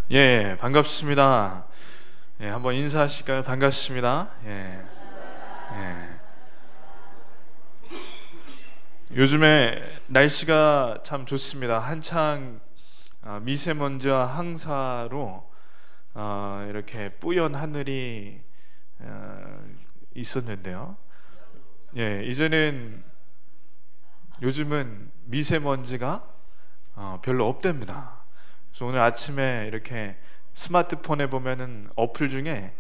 예, 반갑습니다. 예, 한번 인사하실까요? 반갑습니다. 예, 예. 요즘에 날씨가 참 좋습니다. 한창 미세먼지와 황사로 이렇게 뿌연 하늘이 있었는데요. 예, 이제는 요즘은 미세먼지가 별로 없답니다. 그래서 오늘 아침에 이렇게 스마트폰에 보면은 어플 중에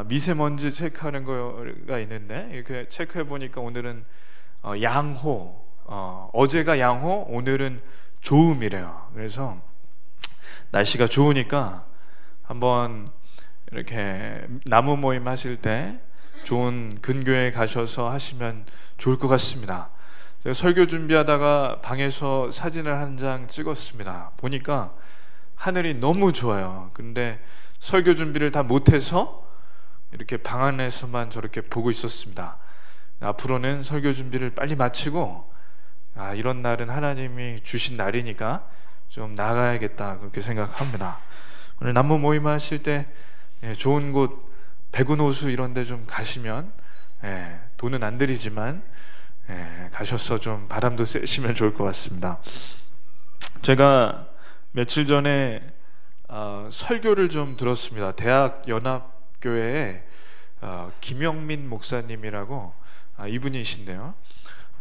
미세먼지 체크하는 거가 있는데 이렇게 체크해 보니까 오늘은 양호, 어제가 양호, 오늘은 좋음이래요. 그래서 날씨가 좋으니까 한번 이렇게 나무 모임 하실 때 좋은 근교에 가셔서 하시면 좋을 것 같습니다. 제가 설교 준비하다가 방에서 사진을 한 장 찍었습니다. 보니까 하늘이 너무 좋아요. 근데 설교 준비를 다 못해서 이렇게 방 안에서만 저렇게 보고 있었습니다. 앞으로는 설교 준비를 빨리 마치고 이런 날은 하나님이 주신 날이니까 좀 나가야겠다 그렇게 생각합니다. 오늘 나무 모임 하실 때 좋은 곳 백운호수 이런 데 좀 가시면 돈은 안 들이지만 가셔서 좀 바람도 쐬시면 좋을 것 같습니다. 제가 며칠 전에 설교를 좀 들었습니다. 대학연합교회에 김영민 목사님이라고 이분이신데요.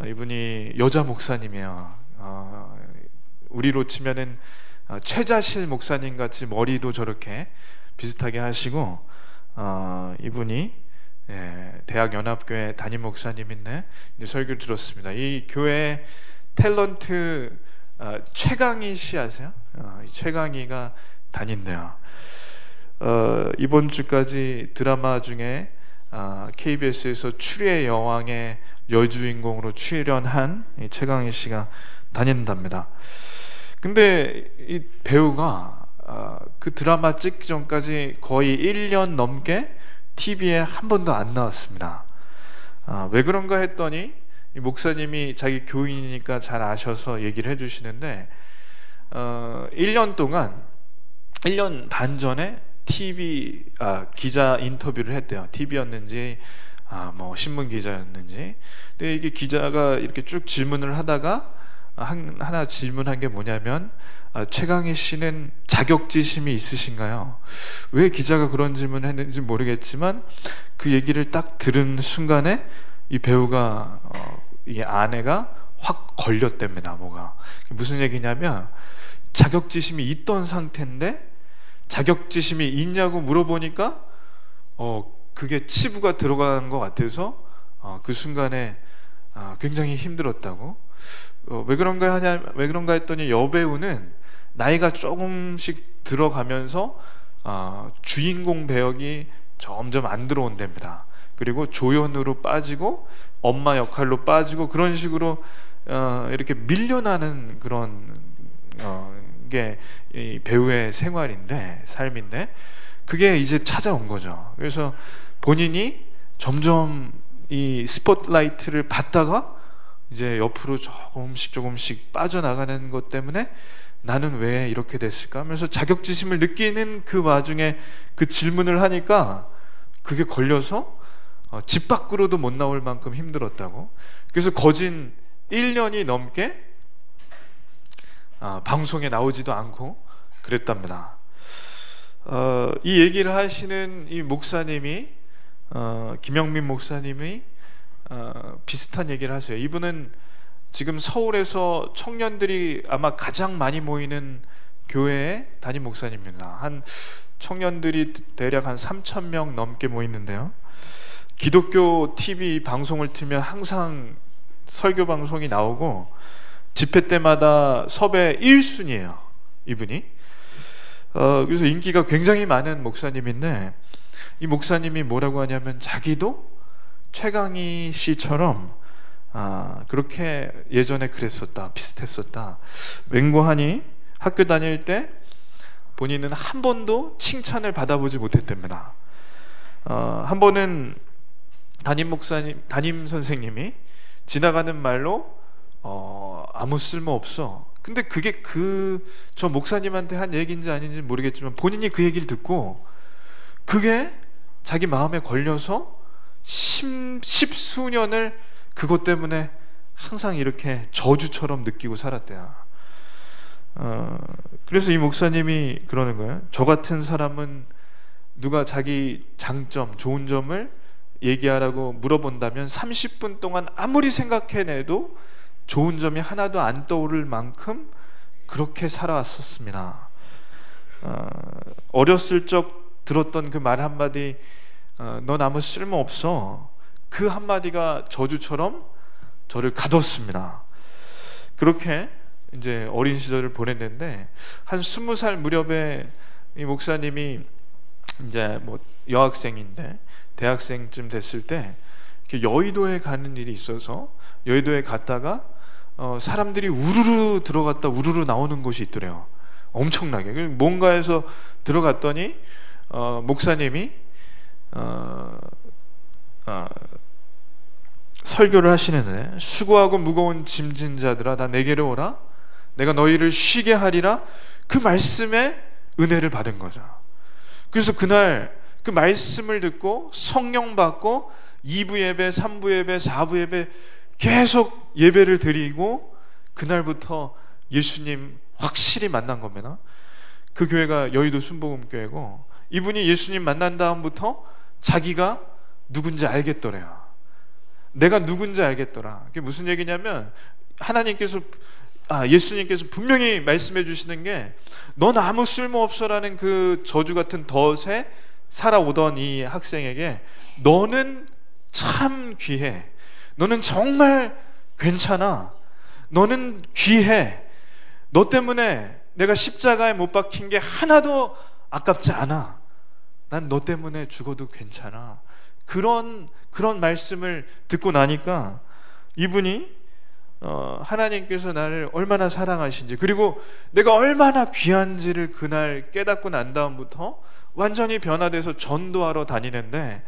이분이 여자 목사님이에요. 우리로 치면은 최자실 목사님 같이 머리도 저렇게 비슷하게 하시고 이분이 대학연합교회 담임 목사님인데 설교를 들었습니다. 이 교회 탤런트 최강희 씨 아세요? 최강희가 다닌대요. 이번 주까지 드라마 중에 KBS에서 추리의 여왕의 여주인공으로 출연한 이 최강희 씨가 다닌답니다. 근데 이 배우가 그 드라마 찍기 전까지 거의 1년 넘게 TV에 한 번도 안 나왔습니다. 왜 그런가 했더니 이 목사님이 자기 교인이니까 잘 아셔서 얘기를 해주시는데 1년 동안 1년 반 전에 TV 기자 인터뷰를 했대요. TV였는지 뭐 신문 기자였는지. 근데 이게 기자가 이렇게 쭉 질문을 하다가 하나 질문한 게 뭐냐면 최강희 씨는 자격지심이 있으신가요? 왜 기자가 그런 질문을 했는지 모르겠지만 그 얘기를 딱 들은 순간에 이 배우가 이게 아내가 확 걸렸답니다. 뭐가 무슨 얘기냐면 자격지심이 있던 상태인데 자격지심이 있냐고 물어보니까 그게 치부가 들어간 것 같아서 그 순간에 굉장히 힘들었다고. 왜 그런가 했더니 여배우는 나이가 조금씩 들어가면서 주인공 배역이 점점 안 들어온답니다. 그리고 조연으로 빠지고 엄마 역할로 빠지고 그런 식으로 이렇게 밀려나는 그런 게 이 배우의 생활인데, 삶인데 그게 이제 찾아온 거죠. 그래서 본인이 점점 이 스포트라이트를 받다가 이제 옆으로 조금씩 빠져나가는 것 때문에 나는 왜 이렇게 됐을까 하면서 자격지심을 느끼는 그 와중에 그 질문을 하니까 그게 걸려서 집 밖으로도 못 나올 만큼 힘들었다고. 그래서 거진 1년이 넘게 방송에 나오지도 않고 그랬답니다. 이 얘기를 하시는 이 목사님이 김영민 목사님이 비슷한 얘기를 하세요. 이분은 지금 서울에서 청년들이 아마 가장 많이 모이는 교회의 담임 목사님입니다. 한 청년들이 대략 한 3,000명 넘게 모이는데요. 기독교 TV 방송을 틀면 항상 설교 방송이 나오고 집회 때마다 섭외 1순위예요. 이분이. 그래서 인기가 굉장히 많은 목사님인데 이 목사님이 뭐라고 하냐면 자기도 최강희 씨처럼 그렇게 예전에 그랬었다, 비슷했었다. 맹고하니 학교 다닐 때 본인은 한 번도 칭찬을 받아보지 못했답니다. 한 번은 담임 선생님이 지나가는 말로 아무 쓸모 없어, 근데 그게 저 목사님한테 한 얘기인지 아닌지 모르겠지만 본인이 그 얘기를 듣고 그게 자기 마음에 걸려서 십수년을 그것 때문에 항상 이렇게 저주처럼 느끼고 살았대요. 그래서 이 목사님이 그러는 거예요. 저 같은 사람은 누가 자기 장점, 좋은 점을 얘기하라고 물어본다면 30분 동안 아무리 생각해내도 좋은 점이 하나도 안 떠오를 만큼 그렇게 살아왔었습니다. 어렸을 적 들었던 그 말 한마디, 넌 아무 쓸모없어, 그 한마디가 저주처럼 저를 가뒀습니다. 그렇게 이제 어린 시절을 보냈는데 한 20살 무렵에 이 목사님이 이제 뭐 여학생인데 대학생쯤 됐을 때 여의도에 가는 일이 있어서 여의도에 갔다가 사람들이 우르르 들어갔다 우르르 나오는 곳이 있더래요. 엄청나게. 뭔가에서 들어갔더니 목사님이 설교를 하시는데, 수고하고 무거운 짐진 자들아 다 내게로 오라, 내가 너희를 쉬게 하리라, 그 말씀에 은혜를 받은 거죠. 그래서 그날 그 말씀을 듣고 성령 받고 2부 예배, 3부 예배, 4부 예배 계속 예배를 드리고 그날부터 예수님 확실히 만난 겁니다. 그 교회가 여의도 순복음교회고, 이분이 예수님 만난 다음부터 자기가 누군지 알겠더래요. 내가 누군지 알겠더라. 그게 무슨 얘기냐면 예수님께서 분명히 말씀해 주시는 게, 넌 아무 쓸모없어라는 그 저주 같은 덫에 살아오던 이 학생에게 너는 참 귀해, 너는 정말 괜찮아, 너는 귀해, 너 때문에 내가 십자가에 못 박힌 게 하나도 아깝지 않아, 난 너 때문에 죽어도 괜찮아. 그런 말씀을 듣고 나니까 이분이 하나님께서 나를 얼마나 사랑하신지, 그리고 내가 얼마나 귀한지를 그날 깨닫고 난 다음부터 완전히 변화돼서 전도하러 다니는데,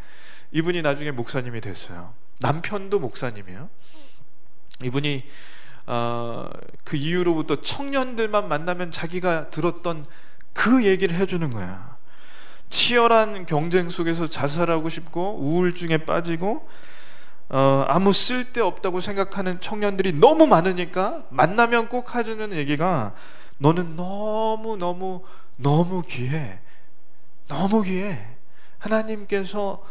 이분이 나중에 목사님이 됐어요. 남편도 목사님이에요. 이분이 그 이후로부터 청년들만 만나면 자기가 들었던 그 얘기를 해주는 거야. 치열한 경쟁 속에서 자살하고 싶고 우울증에 빠지고 아무 쓸데없다고 생각하는 청년들이 너무 많으니까 만나면 꼭 해주는 얘기가, 너는 너무 귀해, 너무 귀해. 하나님께서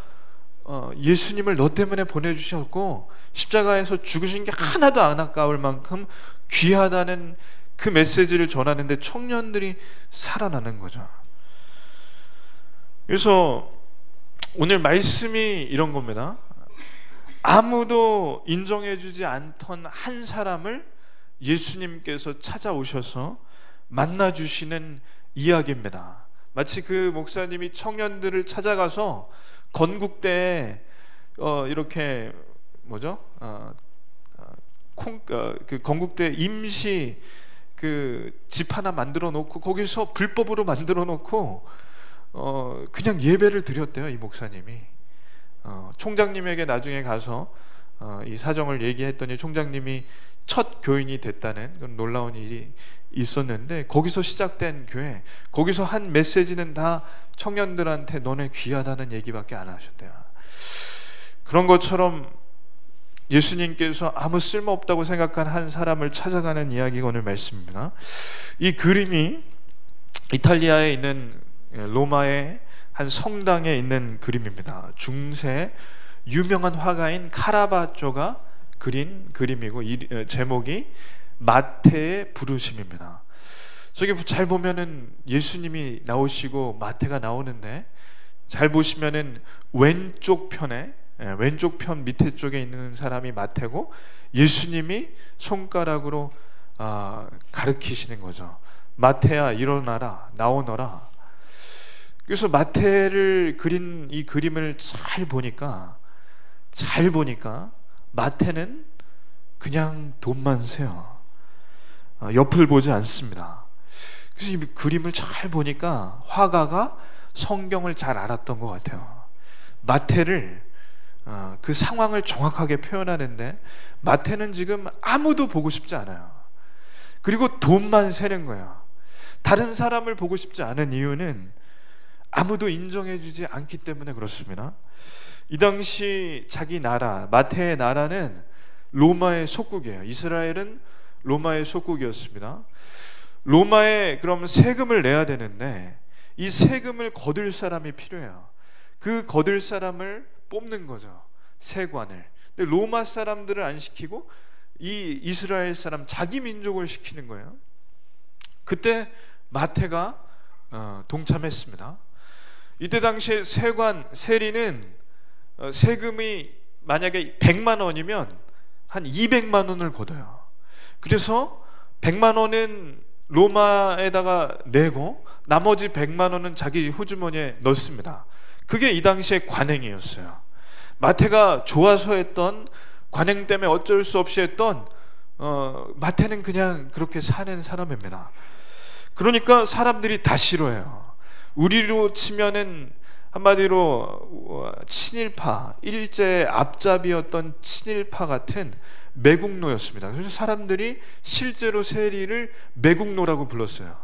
예수님을 너 때문에 보내주셨고 십자가에서 죽으신 게 하나도 안 아까울 만큼 귀하다는 그 메시지를 전하는데 청년들이 살아나는 거죠. 그래서 오늘 말씀이 이런 겁니다. 아무도 인정해주지 않던 한 사람을 예수님께서 찾아오셔서 만나주시는 이야기입니다. 마치 그 목사님이 청년들을 찾아가서 건국대에 이렇게 그 건국대 임시 그 집 하나 만들어 놓고 거기서 불법으로 만들어 놓고 그냥 예배를 드렸대요. 이 목사님이 총장님에게 나중에 가서 이 사정을 얘기했더니 총장님이 첫 교인이 됐다는 그런 놀라운 일이 있었는데, 거기서 시작된 교회, 거기서 한 메시지는 다 청년들한테 너네 귀하다는 얘기밖에 안 하셨대요. 그런 것처럼 예수님께서 아무 쓸모없다고 생각한 한 사람을 찾아가는 이야기가 오늘 말씀입니다. 이 그림이 이탈리아에 있는 로마의 한 성당에 있는 그림입니다. 중세 유명한 화가인 카라바조가 그린 그림이고, 제목이 마태의 부르심입니다. 저기 잘 보면은 예수님이 나오시고 마태가 나오는데, 잘 보시면은 왼쪽 편 밑에 쪽에 있는 사람이 마태고, 예수님이 손가락으로 가르치시는 거죠. 마태야 일어나라, 나오너라. 그래서 마태를 그린 이 그림을 잘 보니까 마태는 그냥 돈만 세요. 옆을 보지 않습니다. 그래서 이 그림을 잘 보니까 화가가 성경을 잘 알았던 것 같아요. 마태를 그 상황을 정확하게 표현하는데, 마태는 지금 아무도 보고 싶지 않아요. 그리고 돈만 세는 거야. 다른 사람을 보고 싶지 않은 이유는 아무도 인정해주지 않기 때문에 그렇습니다. 이 당시 자기 나라, 마태의 나라는 로마의 속국이에요. 이스라엘은 로마의 속국이었습니다. 로마에 그럼 세금을 내야 되는데 이 세금을 거둘 사람이 필요해요. 그 거둘 사람을 뽑는 거죠. 세관을. 근데 로마 사람들을 안 시키고 이 이스라엘 사람, 자기 민족을 시키는 거예요. 그때 마태가 동참했습니다. 이때 당시에 세리는 세금이 만약에 100만 원이면 한 200만 원을 걷어요. 그래서 100만 원은 로마에다가 내고 나머지 100만 원은 자기 호주머니에 넣습니다. 그게 이 당시의 관행이었어요. 마태가 좋아서 했던, 관행 때문에 어쩔 수 없이 했던, 마태는 그냥 그렇게 사는 사람입니다. 그러니까 사람들이 다 싫어해요. 우리로 치면은 한마디로 친일파, 일제의 앞잡이였던 친일파 같은 매국노였습니다. 그래서 사람들이 실제로 세리를 매국노라고 불렀어요.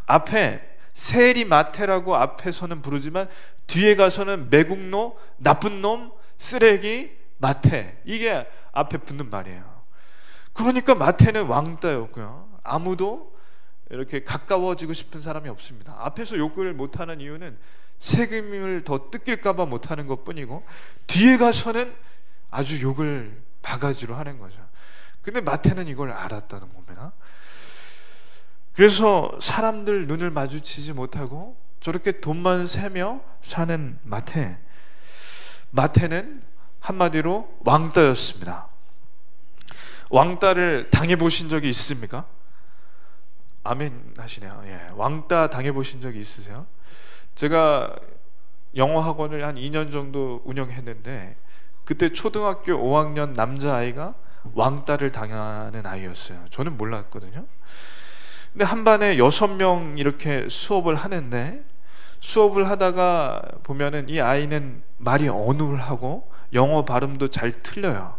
앞에 세리 마태라고 앞에서는 부르지만 뒤에 가서는 매국노, 나쁜 놈, 쓰레기, 마태, 이게 앞에 붙는 말이에요. 그러니까 마태는 왕따였고요. 아무도 이렇게 가까워지고 싶은 사람이 없습니다. 앞에서 욕을 못하는 이유는 세금을 더 뜯길까봐 못하는 것뿐이고 뒤에 가서는 아주 욕을 바가지로 하는 거죠. 근데 마태는 이걸 알았다는 겁니다. 그래서 사람들 눈을 마주치지 못하고 저렇게 돈만 세며 사는 마태는 한마디로 왕따였습니다. 왕따를 당해보신 적이 있습니까? 아멘 하시네요. 예, 왕따 당해보신 적이 있으세요? 제가 영어 학원을 한 2년 정도 운영했는데 그때 초등학교 5학년 남자아이가 왕따를 당하는 아이였어요. 저는 몰랐거든요. 근데 한 반에 6명 이렇게 수업을 하는데 수업을 하다가 보면은 이 아이는 말이 어눌하고 영어 발음도 잘 틀려요.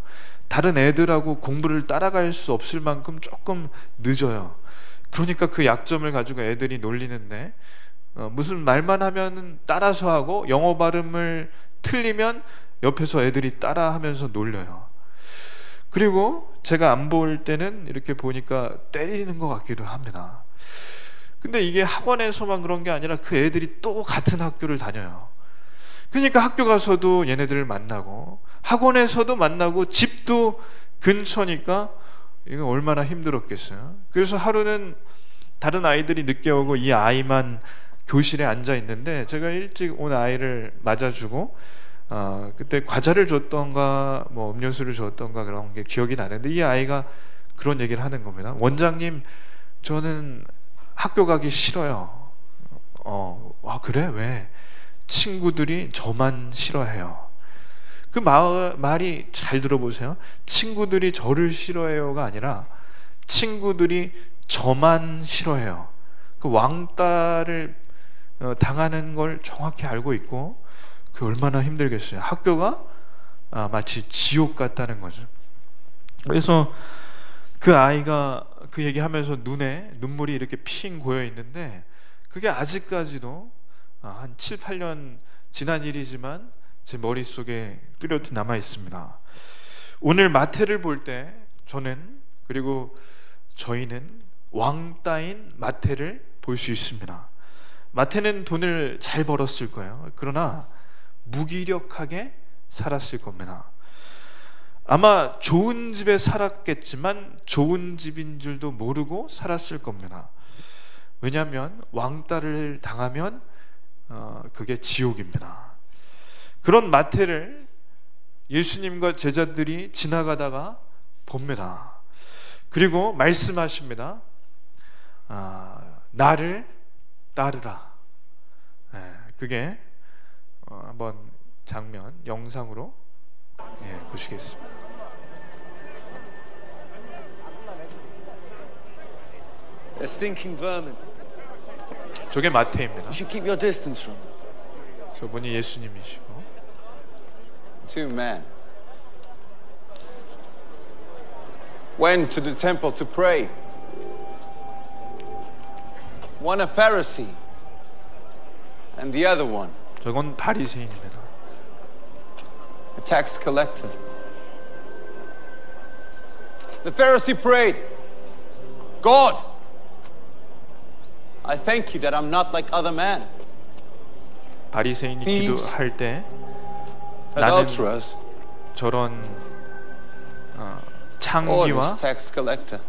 다른 애들하고 공부를 따라갈 수 없을 만큼 조금 늦어요. 그러니까 그 약점을 가지고 애들이 놀리는데 무슨 말만 하면 따라서 하고 영어 발음을 틀리면 옆에서 애들이 따라하면서 놀려요. 그리고 제가 안 볼 때는 이렇게 보니까 때리는 것 같기도 합니다. 근데 이게 학원에서만 그런 게 아니라 그 애들이 또 같은 학교를 다녀요. 그러니까 학교 가서도 얘네들을 만나고 학원에서도 만나고 집도 근처니까 이거 얼마나 힘들었겠어요. 그래서 하루는 다른 아이들이 늦게 오고 이 아이만 교실에 앉아 있는데 제가 일찍 온 아이를 맞아주고 그때 과자를 줬던가 뭐 음료수를 줬던가 그런 게 기억이 나는데 이 아이가 그런 얘기를 하는 겁니다. 원장님, 저는 학교 가기 싫어요. 그래? 왜? 친구들이 저만 싫어해요. 그 말이 잘 들어보세요. 친구들이 저를 싫어해요가 아니라 친구들이 저만 싫어해요. 그 왕따를 당하는 걸 정확히 알고 있고 그 얼마나 힘들겠어요. 학교가 마치 지옥 같다는 거죠. 그래서 그 아이가 그 얘기하면서 눈에 눈물이 이렇게 핑 고여 있는데 그게 아직까지도 한 7, 8년 지난 일이지만 제 머릿속에 뚜렷이 남아 있습니다. 오늘 마태를 볼 때 저는 그리고 저희는 왕따인 마태를 볼 수 있습니다. 마태는 돈을 잘 벌었을 거예요. 그러나 무기력하게 살았을 겁니다. 아마 좋은 집에 살았겠지만 좋은 집인 줄도 모르고 살았을 겁니다. 왜냐하면 왕따를 당하면 그게 지옥입니다. 그런 마태를 예수님과 제자들이 지나가다가 봅니다. 그리고 말씀하십니다. 나를 따르라. 그게 한번 장면 영상으로 보시겠습니다. They're stinking vermin. 저게 마태입니다. You should keep your distance from them. 저분이 예수님이시고. Two men went to the temple to pray. One a Pharisee, and the other one 저건 바리새인입니다. a tax collector. The Pharisee prayed, God, I thank you that I'm not like other men, 바리새인이 Thieves. 기도할 때 나는 adulterers, 저런 or 창기와 this tax collector.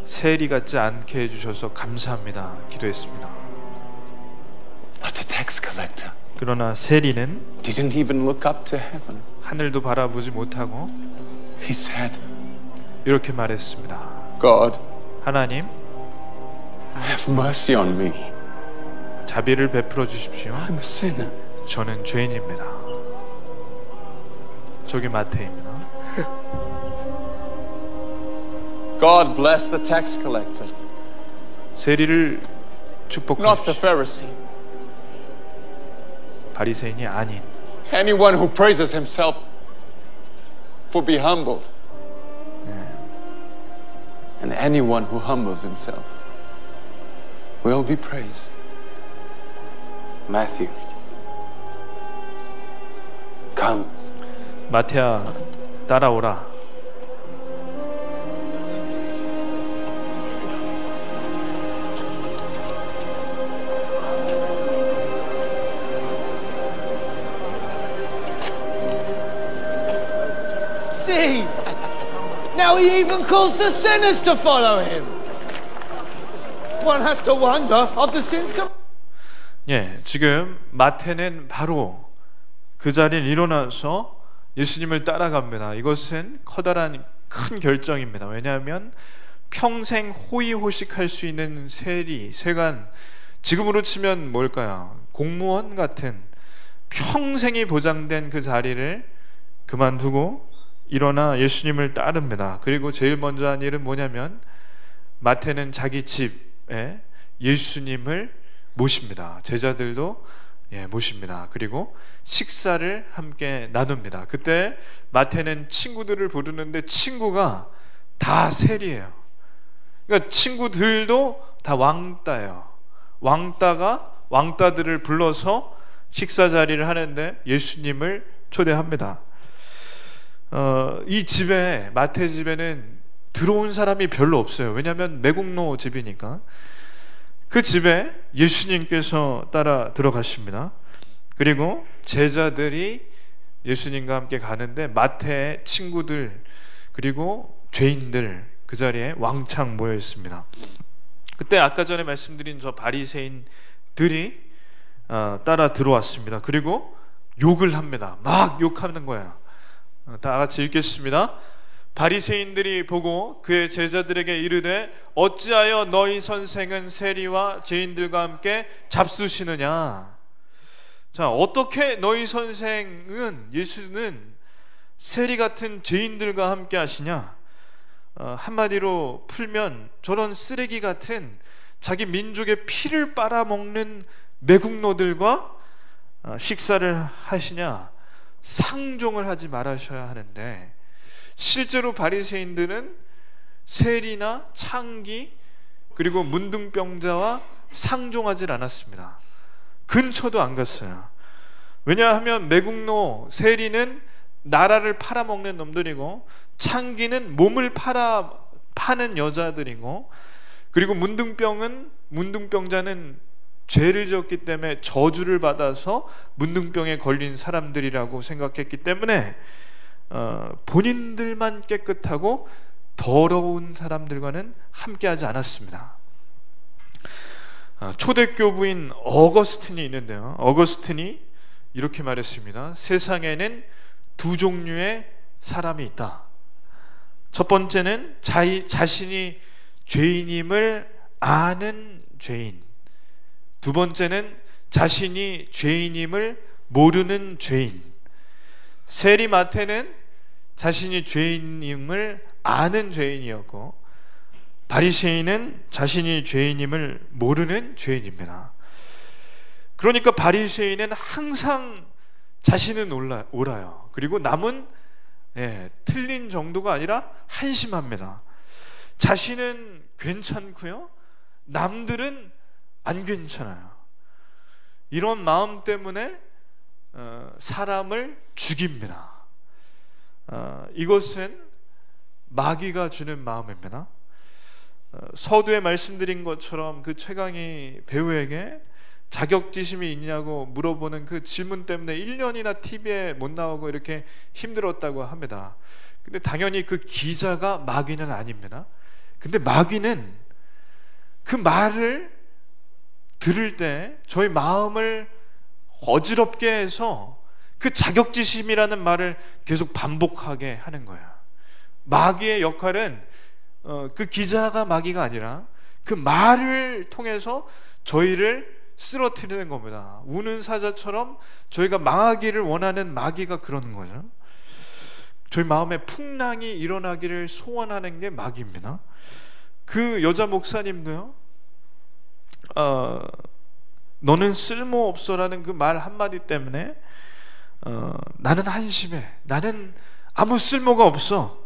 세리 같지 않게 해주셔서 감사합니다 기도했습니다. But the tax collector 그러나 세리는 didn't even look up to heaven. 하늘도 바라보지 못하고 He said, 이렇게 말했습니다. God, 하나님, have mercy on me. 자비를 베풀어 주십시오. I'm a sinner. 저는 죄인입니다. 저게 마태입니다. God bless the tax collector, 세리를 not the 축복하십시오. Pharisee. 바리새인이 아닌 Anyone who praises himself will be humbled. And anyone who humbles himself will be praised. Matthew, come. 마태야 따라오라. See? Now he even calls the sinners to follow him. One has to wonder of the sins come. 예, 지금 마태는 바로 그 자리에 일어나서 예수님을 따라갑니다. 이것은 커다란 큰 결정입니다. 왜냐하면 평생 호의호식할 수 있는 세리, 세관, 지금으로 치면 뭘까요? 공무원 같은 평생이 보장된 그 자리를 그만두고 일어나 예수님을 따릅니다. 그리고 제일 먼저 한 일은 뭐냐면 마태는 자기 집에 예수님을 모십니다. 제자들도 모십니다. 그리고 식사를 함께 나눕니다. 그때 마태는 친구들을 부르는데 친구가 다 세리예요. 그러니까 친구들도 다 왕따예요. 왕따들을 불러서 식사 자리를 하는데 예수님을 초대합니다. 이 집에, 마태 집에는 들어온 사람이 별로 없어요. 왜냐하면 매국노 집이니까. 그 집에 예수님께서 따라 들어가십니다. 그리고 제자들이 예수님과 함께 가는데 마태의 친구들 그리고 죄인들 그 자리에 왕창 모여 있습니다. 그때 아까 전에 말씀드린 저 바리새인들이 따라 들어왔습니다. 그리고 욕을 합니다. 막 욕하는 거예요. 다 같이 읽겠습니다. 바리새인들이 보고 그의 제자들에게 이르되 어찌하여 너희 선생은 세리와 죄인들과 함께 잡수시느냐. 자, 어떻게 너희 선생은, 예수는 세리 같은 죄인들과 함께 하시냐. 한마디로 풀면 저런 쓰레기 같은 자기 민족의 피를 빨아먹는 매국노들과 식사를 하시냐. 상종을 하지 말아셔야 하는데 실제로 바리새인들은 세리나 창기 그리고 문둥병자와 상종하지 않았습니다. 근처도 안 갔어요. 왜냐하면 매국노 세리는 나라를 팔아먹는 놈들이고 창기는 몸을 파는 여자들이고 그리고 문둥병자는 죄를 지었기 때문에 저주를 받아서 문둥병에 걸린 사람들이라고 생각했기 때문에 본인들만 깨끗하고 더러운 사람들과는 함께하지 않았습니다. 초대교부인 어거스틴이 있는데요. 어거스틴이 이렇게 말했습니다. 세상에는 두 종류의 사람이 있다. 첫 번째는 자신이 죄인임을 아는 죄인. 두 번째는 자신이 죄인임을 모르는 죄인. 세리 마태는 자신이 죄인임을 아는 죄인이었고 바리새인은 자신이 죄인임을 모르는 죄인입니다. 그러니까 바리새인은 항상 자신은 옳아요. 그리고 남은 틀린 정도가 아니라 한심합니다. 자신은 괜찮고요, 남들은 안 괜찮아요. 이런 마음 때문에 사람을 죽입니다. 이것은 마귀가 주는 마음입니다. 서두에 말씀드린 것처럼 그 최강희 배우에게 자격지심이 있냐고 물어보는 그 질문 때문에 1년이나 TV에 못 나오고 이렇게 힘들었다고 합니다. 근데 당연히 그 기자가 마귀는 아닙니다. 근데 마귀는 그 말을 들을 때 저희 마음을 어지럽게 해서 그 자격지심이라는 말을 계속 반복하게 하는 거예요. 마귀의 역할은 그 기자가 마귀가 아니라 그 말을 통해서 저희를 쓰러뜨리는 겁니다. 우는 사자처럼 저희가 망하기를 원하는 마귀가 그러는 거죠. 저희 마음에 풍랑이 일어나기를 소원하는 게 마귀입니다. 그 여자 목사님도요, 너는 쓸모없어라는 그 말 한마디 때문에 나는 한심해, 나는 아무 쓸모가 없어,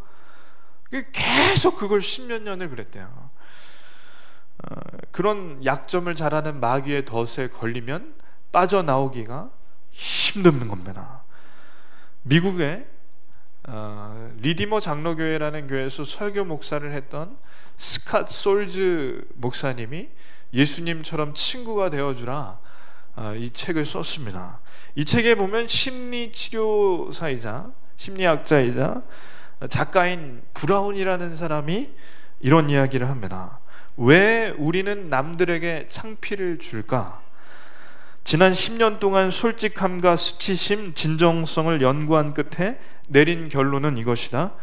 계속 그걸 10몇 년을 그랬대요. 그런 약점을 잘하는 마귀의 덫에 걸리면 빠져나오기가 힘든 겁니다. 미국의 리디머 장로교회라는 교회에서 설교 목사를 했던 스캇 솔즈 목사님이 예수님처럼 친구가 되어주라 이 책을 썼습니다. 이 책에 보면 심리치료사이자 심리학자이자 작가인 브라운이라는 사람이 이런 이야기를 합니다. 왜 우리는 남들에게 창피를 줄까? 지난 10년 동안 솔직함과 수치심, 진정성을 연구한 끝에 내린 결론은 이것이다.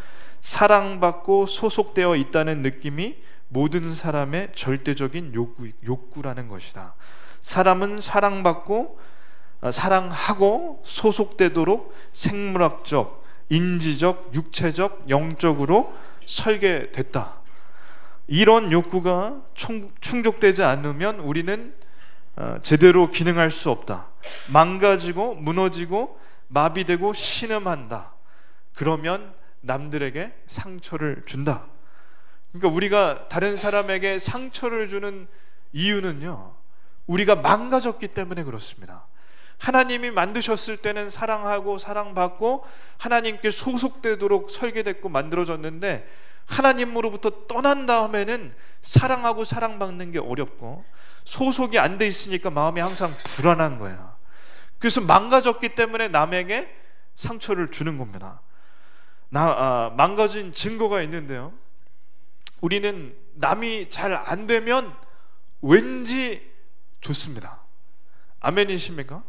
사랑받고 소속되어 있다는 느낌이 모든 사람의 절대적인 욕구라는 것이다. 사람은 사랑받고 사랑하고 소속되도록 생물학적, 인지적, 육체적, 영적으로 설계됐다. 이런 욕구가 충족되지 않으면 우리는 제대로 기능할 수 없다. 망가지고 무너지고 마비되고 신음한다. 그러면 남들에게 상처를 준다. 그러니까 우리가 다른 사람에게 상처를 주는 이유는요, 우리가 망가졌기 때문에 그렇습니다. 하나님이 만드셨을 때는 사랑하고 사랑받고 하나님께 소속되도록 설계됐고 만들어졌는데, 하나님으로부터 떠난 다음에는 사랑하고 사랑받는 게 어렵고 소속이 안 돼 있으니까 마음이 항상 불안한 거야. 그래서 망가졌기 때문에 남에게 상처를 주는 겁니다. 망가진 증거가 있는데요, 우리는 남이 잘 안 되면 왠지 좋습니다. 아멘이십니까?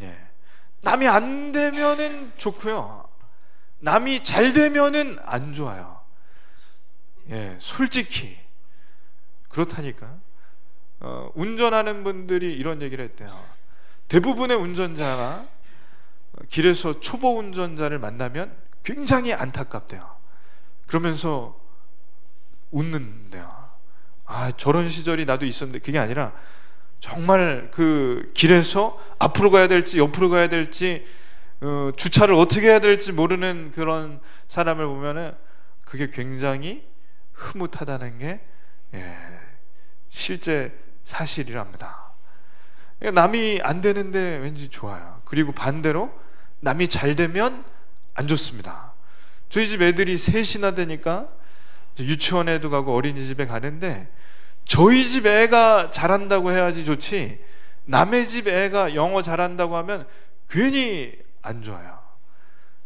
예. 남이 안 되면은 좋고요, 남이 잘 되면은 안 좋아요. 예, 솔직히 그렇다니까. 운전하는 분들이 이런 얘기를 했대요. 대부분의 운전자가 길에서 초보 운전자를 만나면 굉장히 안타깝대요. 그러면서 웃는데요. 아, 저런 시절이 나도 있었는데. 그게 아니라 정말 그 길에서 앞으로 가야 될지 옆으로 가야 될지 주차를 어떻게 해야 될지 모르는 그런 사람을 보면은 그게 굉장히 흐뭇하다는 게 실제 사실이랍니다. 그러니까 남이 안 되는데 왠지 좋아요. 그리고 반대로 남이 잘 되면 안 좋습니다. 저희 집 애들이 셋이나 되니까 유치원에도 가고 어린이집에 가는데, 저희 집 애가 잘한다고 해야지 좋지 남의 집 애가 영어 잘한다고 하면 괜히 안 좋아요.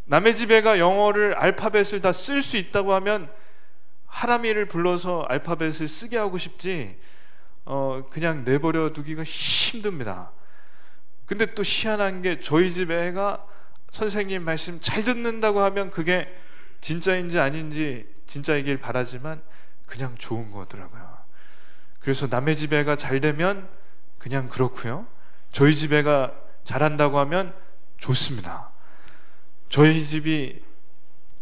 남의 집 애가 영어를 알파벳을 다 쓸 수 있다고 하면 하람이를 불러서 알파벳을 쓰게 하고 싶지 그냥 내버려 두기가 힘듭니다. 근데 또 희한한 게, 저희 집 애가 선생님 말씀 잘 듣는다고 하면 그게 진짜인지 아닌지 진짜이길 바라지만 그냥 좋은 거더라고요. 그래서 남의 집 애가 잘 되면 그냥 그렇고요, 저희 집 애가 잘한다고 하면 좋습니다. 저희 집이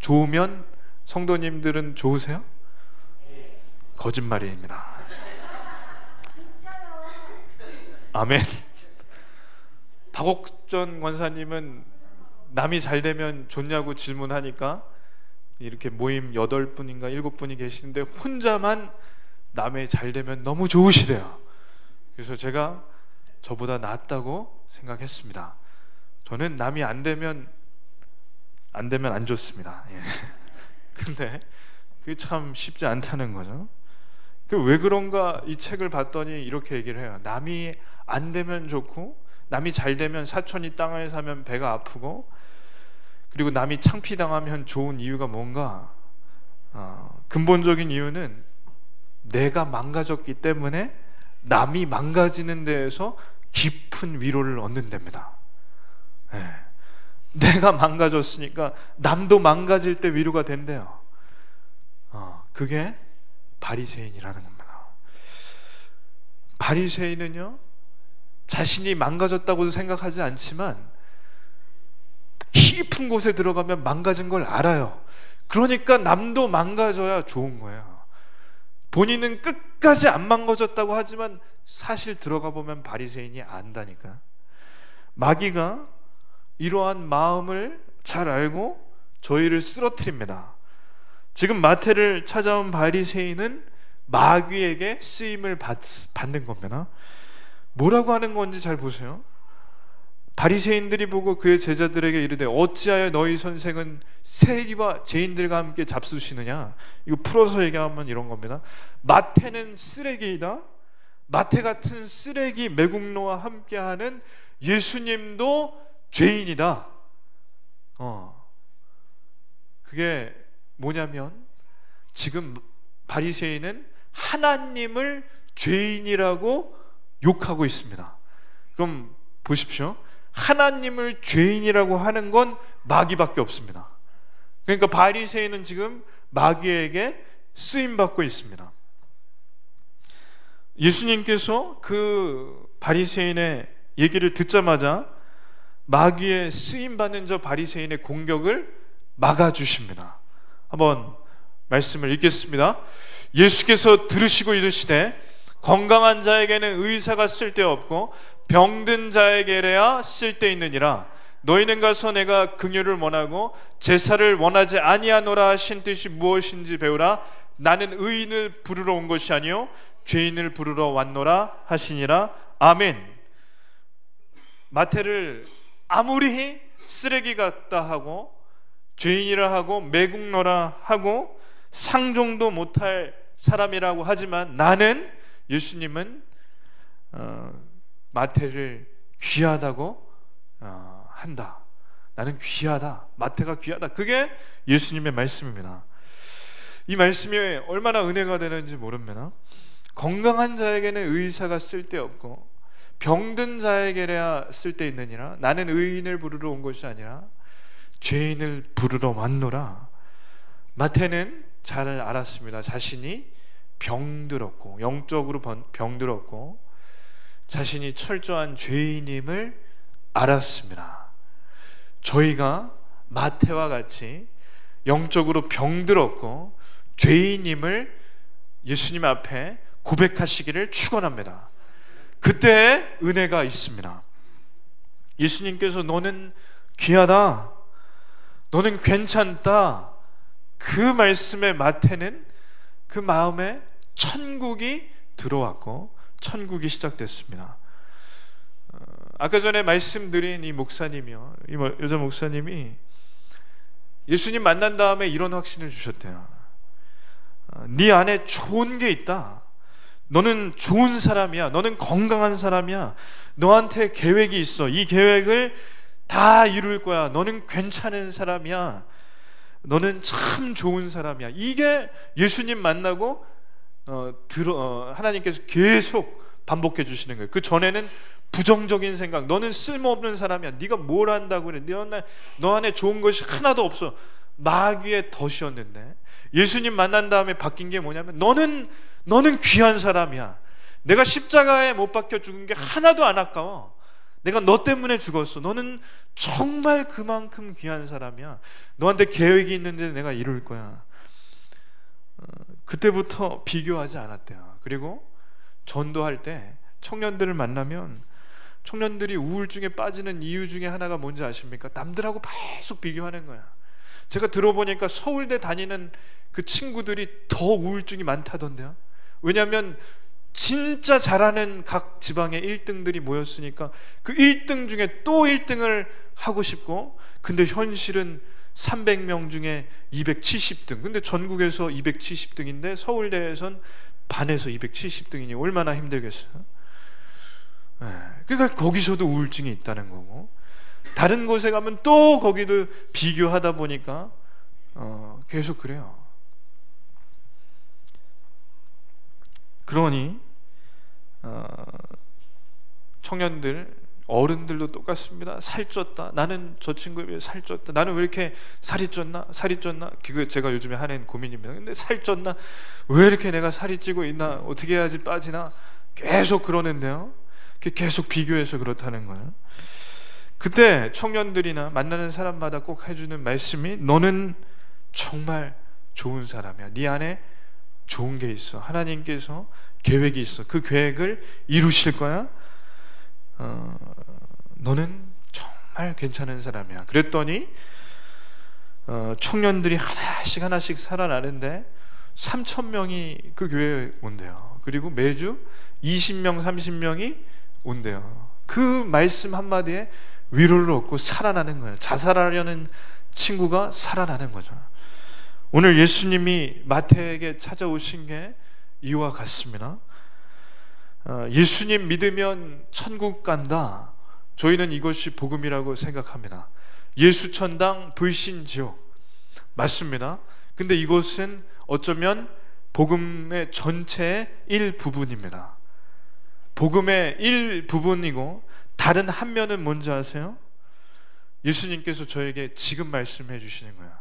좋으면 성도님들은 좋으세요? 거짓말입니다. 아멘. 박옥전 권사님은 남이 잘 되면 좋냐고 질문하니까 이렇게 모임 8분인가 7분이 계시는데 혼자만 남의 잘 되면 너무 좋으시대요. 그래서 제가 저보다 낫다고 생각했습니다. 저는 남이 안 되면 안 좋습니다. 예. 근데 그게 참 쉽지 않다는 거죠. 왜 그런가 이 책을 봤더니 이렇게 얘기를 해요. 남이 안 되면 좋고, 남이 잘 되면 사촌이 땅을 사면 배가 아프고, 그리고 남이 창피당하면 좋은 이유가 뭔가? 근본적인 이유는 내가 망가졌기 때문에 남이 망가지는 데에서 깊은 위로를 얻는 데입니다. 예. 내가 망가졌으니까 남도 망가질 때 위로가 된대요. 그게 바리새인이라는 겁니다. 바리새인은요, 자신이 망가졌다고 생각하지 않지만 깊은 곳에 들어가면 망가진 걸 알아요. 그러니까 남도 망가져야 좋은 거예요. 본인은 끝까지 안 망가졌다고 하지만 사실 들어가 보면 바리새인이 안다니까. 마귀가 이러한 마음을 잘 알고 저희를 쓰러뜨립니다. 지금 마태를 찾아온 바리새인은 마귀에게 쓰임을 받는 겁니다. 뭐라고 하는 건지 잘 보세요. 바리새인들이 보고 그의 제자들에게 이르되 어찌하여 너희 선생은 세리와 죄인들과 함께 잡수시느냐. 이거 풀어서 얘기하면 이런 겁니다. 마태는 쓰레기이다. 마태 같은 쓰레기 매국노와 함께하는 예수님도 죄인이다. 그게 뭐냐면 지금 바리새인은 하나님을 죄인이라고 욕하고 있습니다. 그럼 보십시오. 하나님을 죄인이라고 하는 건 마귀밖에 없습니다. 그러니까 바리새인은 지금 마귀에게 쓰임받고 있습니다. 예수님께서 그 바리새인의 얘기를 듣자마자 마귀의 쓰임받는 저 바리새인의 공격을 막아주십니다. 한번 말씀을 읽겠습니다. 예수께서 들으시고 이르시되 건강한 자에게는 의사가 쓸데없고 병든 자에게래야 쓸데있느니라. 너희는 가서 내가 긍휼을 원하고 제사를 원하지 아니하노라 하신 뜻이 무엇인지 배우라. 나는 의인을 부르러 온 것이 아니요 죄인을 부르러 왔노라 하시니라. 아멘. 마태를 아무리 쓰레기 같다 하고 죄인이라 하고 매국노라 하고 상종도 못할 사람이라고 하지만 나는, 예수님은 마태를 귀하다고 한다. 나는 귀하다. 마태가 귀하다. 그게 예수님의 말씀입니다. 이 말씀이 얼마나 은혜가 되는지 모릅니다. 건강한 자에게는 의사가 쓸데없고 병든 자에게야 쓸데있느니라. 나는 의인을 부르러 온 것이 아니라 죄인을 부르러 왔노라. 마태는 잘 알았습니다. 자신이 병들었고, 영적으로 병들었고 자신이 철저한 죄인임을 알았습니다. 저희가 마태와 같이 영적으로 병들었고 죄인임을 예수님 앞에 고백하시기를 축원합니다. 그때 은혜가 있습니다. 예수님께서 너는 귀하다, 너는 괜찮다, 그 말씀에 마태는 그 마음에 천국이 들어왔고 천국이 시작됐습니다. 아까 전에 말씀드린 이 목사님이요, 이 여자 목사님이 예수님 만난 다음에 이런 확신을 주셨대요. 네 안에 좋은 게 있다. 너는 좋은 사람이야. 너는 건강한 사람이야. 너한테 계획이 있어. 이 계획을 다 이룰 거야. 너는 괜찮은 사람이야. 너는 참 좋은 사람이야. 이게 예수님 만나고 하나님께서 계속 반복해 주시는 거예요. 그 전에는 부정적인 생각, 너는 쓸모없는 사람이야, 네가 뭘 한다고 그래, 너 안에 좋은 것이 하나도 없어, 마귀의 덫이었는데 예수님 만난 다음에 바뀐 게 뭐냐면 너는 귀한 사람이야. 내가 십자가에 못 박혀 죽은 게 하나도 안 아까워. 내가 너 때문에 죽었어. 너는 정말 그만큼 귀한 사람이야. 너한테 계획이 있는데 내가 이룰 거야. 그때부터 비교하지 않았대요. 그리고 전도할 때 청년들을 만나면 청년들이 우울증에 빠지는 이유 중에 하나가 뭔지 아십니까? 남들하고 계속 비교하는 거야. 제가 들어보니까 서울대 다니는 그 친구들이 더 우울증이 많다던데요. 왜냐하면 진짜 잘하는 각 지방의 1등들이 모였으니까 그 1등 중에 또 1등을 하고 싶고, 근데 현실은 300명 중에 270등. 근데 전국에서 270등인데 서울대에선 반에서 270등이니 얼마나 힘들겠어요. 그러니까 거기서도 우울증이 있다는 거고, 다른 곳에 가면 또 거기도 비교하다 보니까 계속 그래요. 그러니 청년들, 어른들도 똑같습니다. 살쪘다. 나는 저 친구에 비해 살쪘다. 나는 왜 이렇게 살이 쪘나? 그거 제가 요즘에 하는 고민입니다. 근데 살쪘나? 왜 이렇게 내가 살이 찌고 있나? 어떻게 해야지 빠지나? 계속 그러는데요. 계속 비교해서 그렇다는 거예요. 그때 청년들이나 만나는 사람마다 꼭 해주는 말씀이, 너는 정말 좋은 사람이야. 네 안에 좋은 게 있어. 하나님께서 계획이 있어. 그 계획을 이루실 거야. 너는 정말 괜찮은 사람이야. 그랬더니 청년들이 하나씩 살아나는데 3,000명이 그 교회에 온대요. 그리고 매주 20명 30명이 온대요. 그 말씀 한마디에 위로를 얻고 살아나는 거예요. 자살하려는 친구가 살아나는 거죠. 오늘 예수님이 마태에게 찾아오신 게 이와 같습니다. 예수님 믿으면 천국 간다. 저희는 이것이 복음이라고 생각합니다. 예수천당 불신지옥 맞습니다. 근데 이것은 어쩌면 복음의 전체의 일부분입니다. 복음의 일부분이고, 다른 한 면은 뭔지 아세요? 예수님께서 저에게 지금 말씀해 주시는 거야.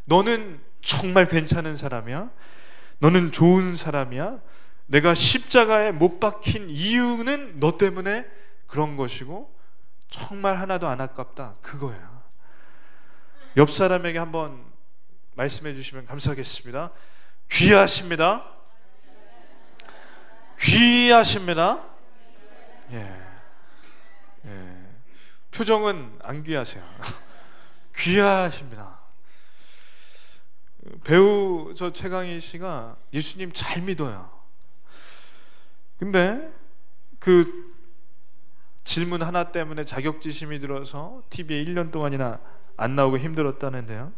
너는 정말 괜찮은 사람이야. 너는 좋은 사람이야. 내가 십자가에 못 박힌 이유는 너 때문에 그런 것이고 정말 하나도 안 아깝다. 그거야. 옆 사람에게 한번 말씀해 주시면 감사하겠습니다. 귀하십니다. 귀하십니다. 예. 표정은 안 귀하세요. 귀하십니다. 배우 저 최강희 씨가 예수님 잘 믿어요. 근데 그 질문 하나 때문에 자격지심이 들어서 TV에 1년 동안이나 안 나오고 힘들었다는데요.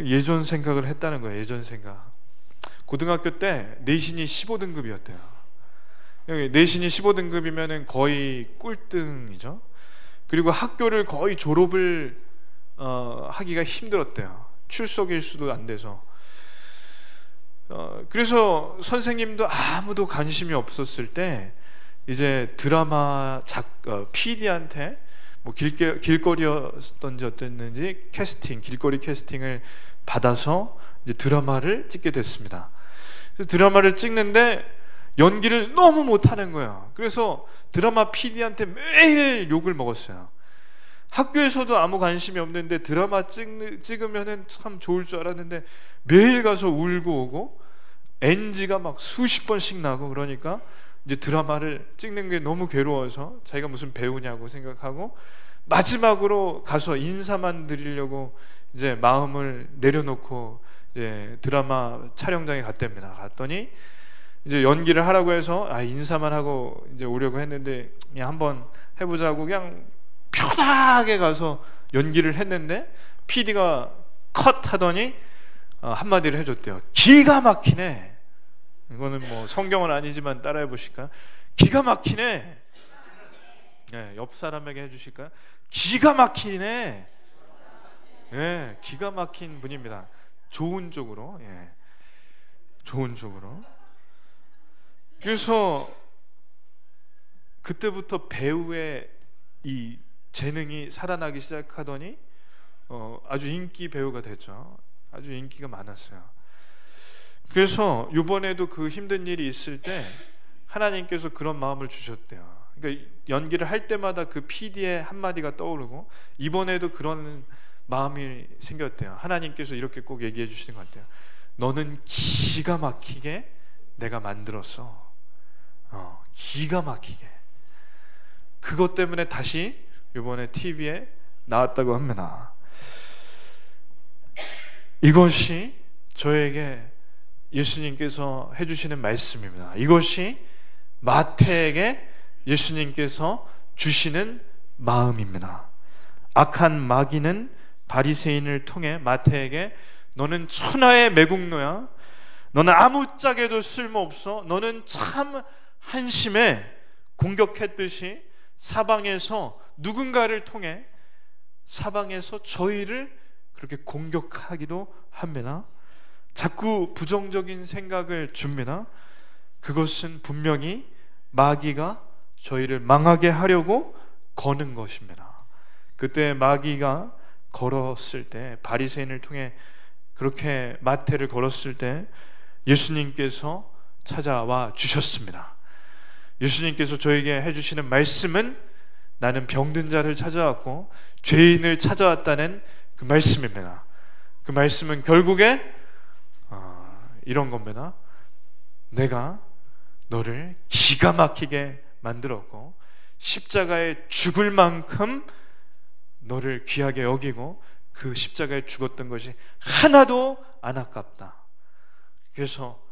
예전 생각을 했다는 거예요. 예전 생각. 고등학교 때 내신이 15등급이었대요. 내신이 15등급이면 거의 꿀등이죠. 그리고 학교를 거의 졸업을 하기가 힘들었대요. 출석 일수도 안 돼서. 그래서 선생님도 아무도 관심이 없었을 때 이제 드라마 PD한테 뭐 길거리였던지 어땠는지 길거리 캐스팅을 받아서 이제 드라마를 찍게 됐습니다. 그래서 드라마를 찍는데 연기를 너무 못하는 거예요. 그래서 드라마 PD한테 매일 욕을 먹었어요. 학교에서도 아무 관심이 없는데 드라마 찍으면은 참 좋을 줄 알았는데 매일 가서 울고 오고 NG가 막 수십 번씩 나고, 그러니까 이제 드라마를 찍는 게 너무 괴로워서 자기가 무슨 배우냐고 생각하고 마지막으로 가서 인사만 드리려고 이제 마음을 내려놓고 이제 드라마 촬영장에 갔답니다. 갔더니 이제 연기를 하라고 해서 인사만 하고 이제 오려고 했는데 그냥 한번 해보자고 그냥 편하게 가서 연기를 했는데 PD가 컷 하더니 한마디를 해줬대요. 기가 막히네. 이거는 뭐 성경은 아니지만 따라해 보실까요? 기가 막히네. 네, 옆 사람에게 해주실까요? 기가 막히네. 네, 기가 막힌 분입니다. 좋은 쪽으로. 예, 좋은 쪽으로. 그래서 그때부터 배우의 이 재능이 살아나기 시작하더니 아주 인기 배우가 됐죠. 아주 인기가 많았어요. 그래서 이번에도 그 힘든 일이 있을 때 하나님께서 그런 마음을 주셨대요. 그러니까 연기를 할 때마다 그 PD의 한마디가 떠오르고 이번에도 그런 마음이 생겼대요. 하나님께서 이렇게 꼭 얘기해 주시는 것 같아요. 너는 기가 막히게 내가 만들었어. 기가 막히게. 그것 때문에 다시 이번에 TV에 나왔다고 합니다. 이것이 저에게 예수님께서 해주시는 말씀입니다. 이것이 마태에게 예수님께서 주시는 마음입니다. 악한 마귀는 바리새인을 통해 마태에게 너는 천하의 매국노야, 너는 아무짝에도 쓸모없어, 너는 참 한심해 공격했듯이 사방에서 누군가를 통해 사방에서 저희를 그렇게 공격하기도 합니다. 자꾸 부정적인 생각을 줍니다. 그것은 분명히 마귀가 저희를 망하게 하려고 거는 것입니다. 그때 마귀가 걸었을 때, 바리새인을 통해 그렇게 마태를 걸었을 때 예수님께서 찾아와 주셨습니다. 예수님께서 저에게 해주시는 말씀은 나는 병든 자를 찾아왔고 죄인을 찾아왔다는 그 말씀입니다. 그 말씀은 결국에 이런 겁니다. 내가 너를 기가 막히게 만들었고 십자가에 죽을 만큼 너를 귀하게 여기고 그 십자가에 죽었던 것이 하나도 안 아깝다. 그래서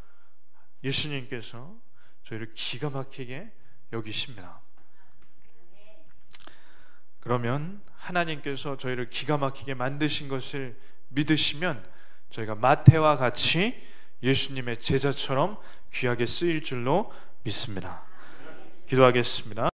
예수님께서 저희를 기가 막히게 여기십니다. 그러면 하나님께서 저희를 기가 막히게 만드신 것을 믿으시면 저희가 마태와 같이 예수님의 제자처럼 귀하게 쓰일 줄로 믿습니다. 기도하겠습니다.